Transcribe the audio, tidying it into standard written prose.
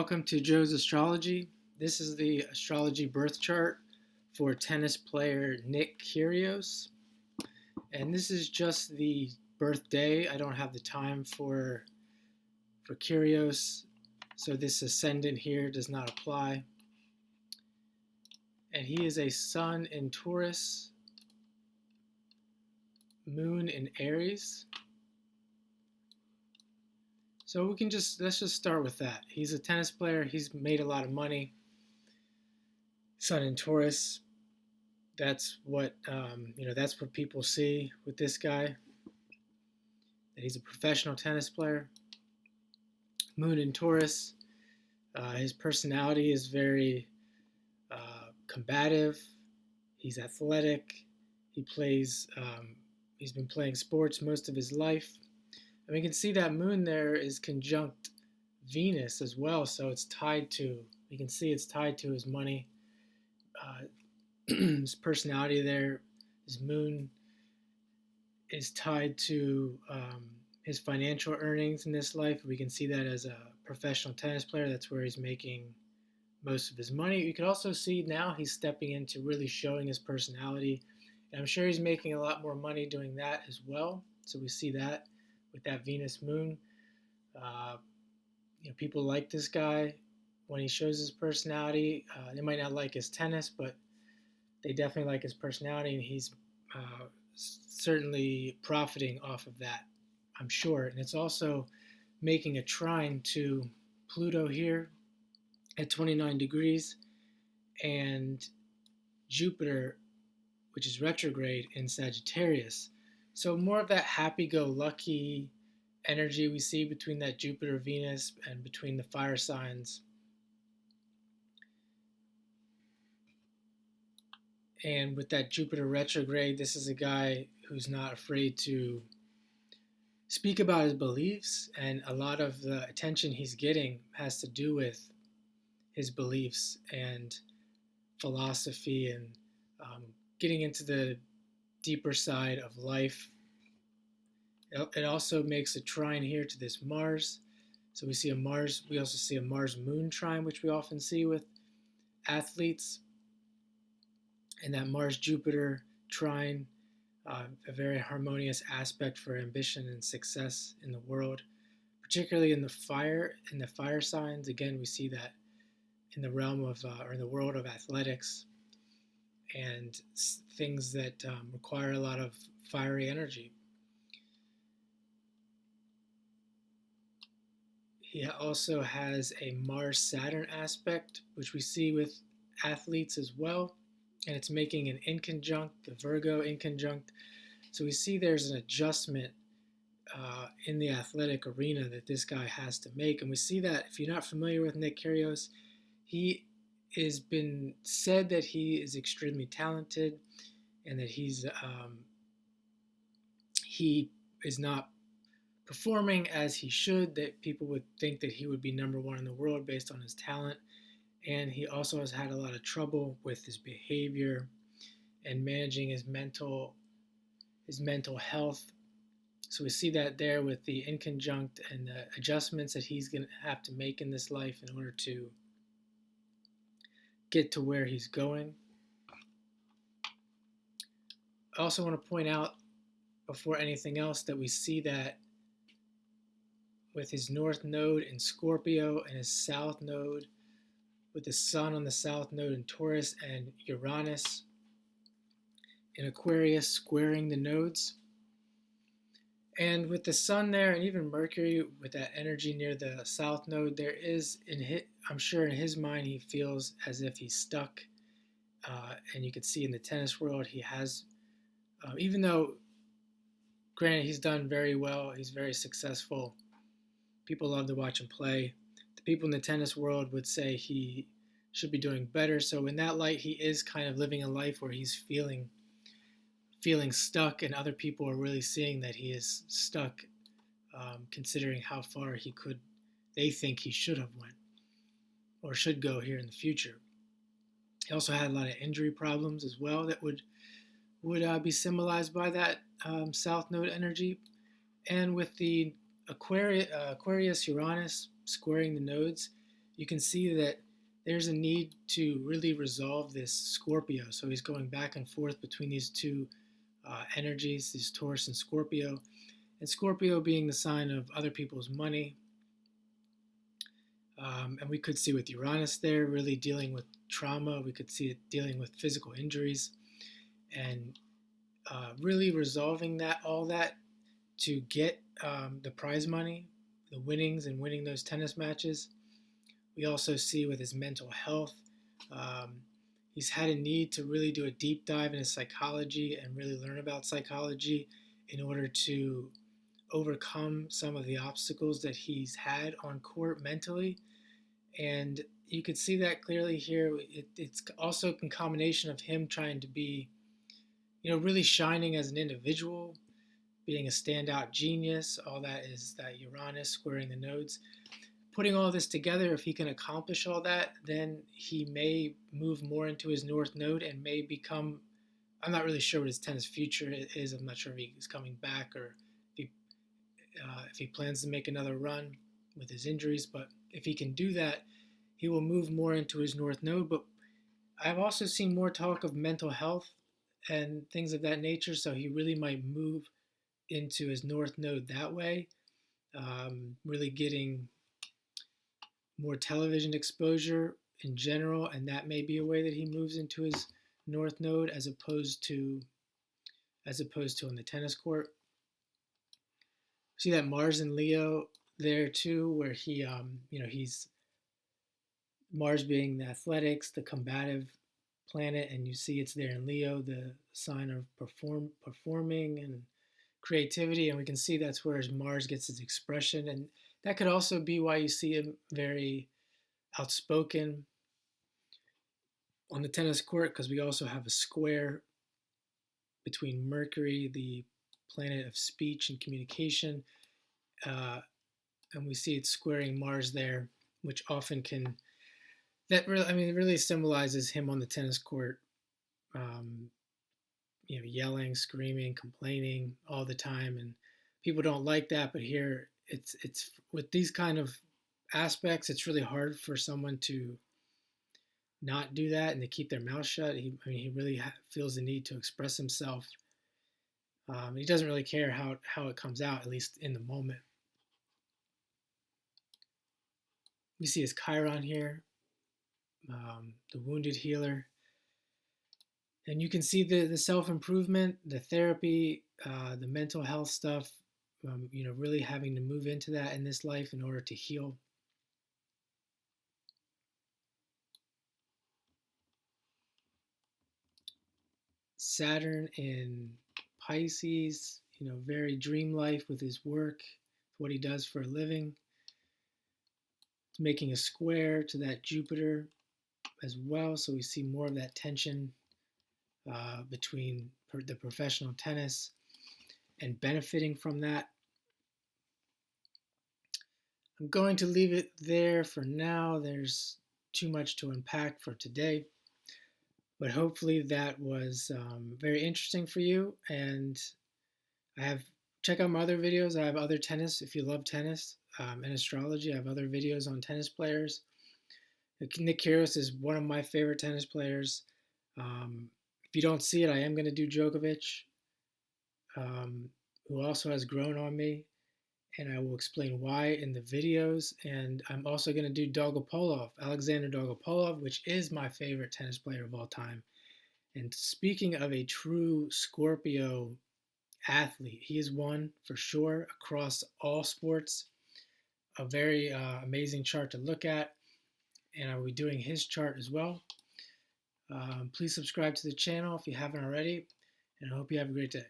Welcome to Joe's Astrology. This is the astrology birth chart for tennis player Nick Kyrgios. And this is just the birthday. I don't have the time for Kyrgios, so this ascendant here does not apply. And he is a sun in Taurus, moon in Aries. So let's just start with that. He's a tennis player. He's made a lot of money. Sun in Taurus. That's what That's what people see with this guy. That he's a professional tennis player. Moon in Taurus. His personality is very combative. He's athletic. He plays. He's been playing sports most of his life. And we can see that moon there is conjunct Venus as well, so it's tied to. We can see it's tied to his money, his personality there. His moon is tied to his financial earnings in this life. We can see that as a professional tennis player. That's where he's making most of his money. You can also see now he's stepping into really showing his personality. And I'm sure he's making a lot more money doing that as well. So we see that with that Venus moon. People like this guy when he shows his personality. They might not like his tennis, but they definitely like his personality, and he's certainly profiting off of that, I'm sure. And it's also making a trine to Pluto here at 29 degrees and Jupiter, which is retrograde in Sagittarius. So more of that happy-go-lucky energy we see between that Jupiter Venus and between the fire signs. And with that Jupiter retrograde, this is a guy who's not afraid to speak about his beliefs, and a lot of the attention he's getting has to do with his beliefs and philosophy and getting into the deeper side of life. It also makes a trine here to this Mars. So we see a Mars, we also see a Mars Moon trine, which we often see with athletes. And that Mars Jupiter trine, a very harmonious aspect for ambition and success in the world, particularly in the fire signs. Again, we see that in the realm of or in the world of athletics and things that require a lot of fiery energy. He also has a Mars-Saturn aspect, which we see with athletes as well, and it's making an inconjunct, the Virgo inconjunct. So we see there's an adjustment in the athletic arena that this guy has to make, and we see that if you're not familiar with Nick Kyrgios, he has been said that he is extremely talented and that he is not performing as he should, that people would think that he would be number one in the world based on his talent. And he also has had a lot of trouble with his behavior and managing his mental health. So we see that there with the inconjunct and the adjustments that he's going to have to make in this life in order to get to where he's going. I also want to point out before anything else that we see that with his north node in Scorpio and his south node with the sun on the south node in Taurus and Uranus in Aquarius squaring the nodes. And with the sun there and even Mercury with that energy near the south node, there is, I'm sure in his mind, he feels as if he's stuck. And you can see in the tennis world, he has, even though, granted, he's done very well, he's very successful. People love to watch him play. The people in the tennis world would say he should be doing better. So in that light, he is kind of living a life where he's feeling stuck, and other people are really seeing that he is stuck, considering how far they think he should have went or should go here in the future. He also had a lot of injury problems as well that would be symbolized by that south node energy. And with the Aquarius Uranus squaring the nodes, you can see that there's a need to really resolve this Scorpio. So he's going back and forth between these two energies, these Taurus and Scorpio. And Scorpio being the sign of other people's money. And we could see with Uranus there really dealing with trauma. We could see it dealing with physical injuries and really resolving all that to get the prize money, the winnings, and winning those tennis matches. We also see with his mental health, um, he's had a need to really do a deep dive into psychology and really learn about psychology in order to overcome some of the obstacles that he's had on court mentally. And you could see that clearly here. It's also a combination of him trying to be, really shining as an individual, being a standout genius. All that is that Uranus squaring the nodes. Putting all this together, if he can accomplish all that, then he may move more into his North Node and may become. I'm not really sure what his tennis future is. I'm not sure if he's coming back or if he plans to make another run with his injuries. But if he can do that, he will move more into his North Node. But I've also seen more talk of mental health and things of that nature. So he really might move into his North Node that way, really getting more television exposure in general, and that may be a way that he moves into his North Node as opposed to on the tennis court. See that Mars in Leo there too, where he's Mars being the athletics, the combative planet, and you see it's there in Leo, the sign of performing and creativity, and we can see that's where Mars gets its expression, and that could also be why you see him very outspoken on the tennis court, because we also have a square between Mercury, the planet of speech and communication, and we see it squaring Mars there, which often can it really symbolizes him on the tennis court, um, yelling, screaming, complaining all the time, and people don't like that. But here, it's with these kind of aspects, it's really hard for someone to not do that and to keep their mouth shut. He really feels the need to express himself. He doesn't really care how it comes out, at least in the moment. We see his Chiron here, the wounded healer. And you can see the self-improvement, the therapy, the mental health stuff, really having to move into that in this life in order to heal. Saturn in Pisces, very dream life with his work, what he does for a living. It's making a square to that Jupiter as well, so we see more of that tension between the professional tennis and benefiting from that. I'm going to leave it there for now. There's too much to unpack for today, but hopefully that was very interesting for you. And check out my other videos. I have other tennis, if you love tennis and astrology. I have other videos on tennis players. Nick Kyrgios is one of my favorite tennis players. If you don't see it, I am going to do Djokovic, who also has grown on me, and I will explain why in the videos. And I'm also going to do Alexander Dolgopolov, which is my favorite tennis player of all time. And speaking of a true Scorpio athlete, he is one for sure across all sports. A very amazing chart to look at, and I will be doing his chart as well. Please subscribe to the channel if you haven't already, and I hope you have a great day.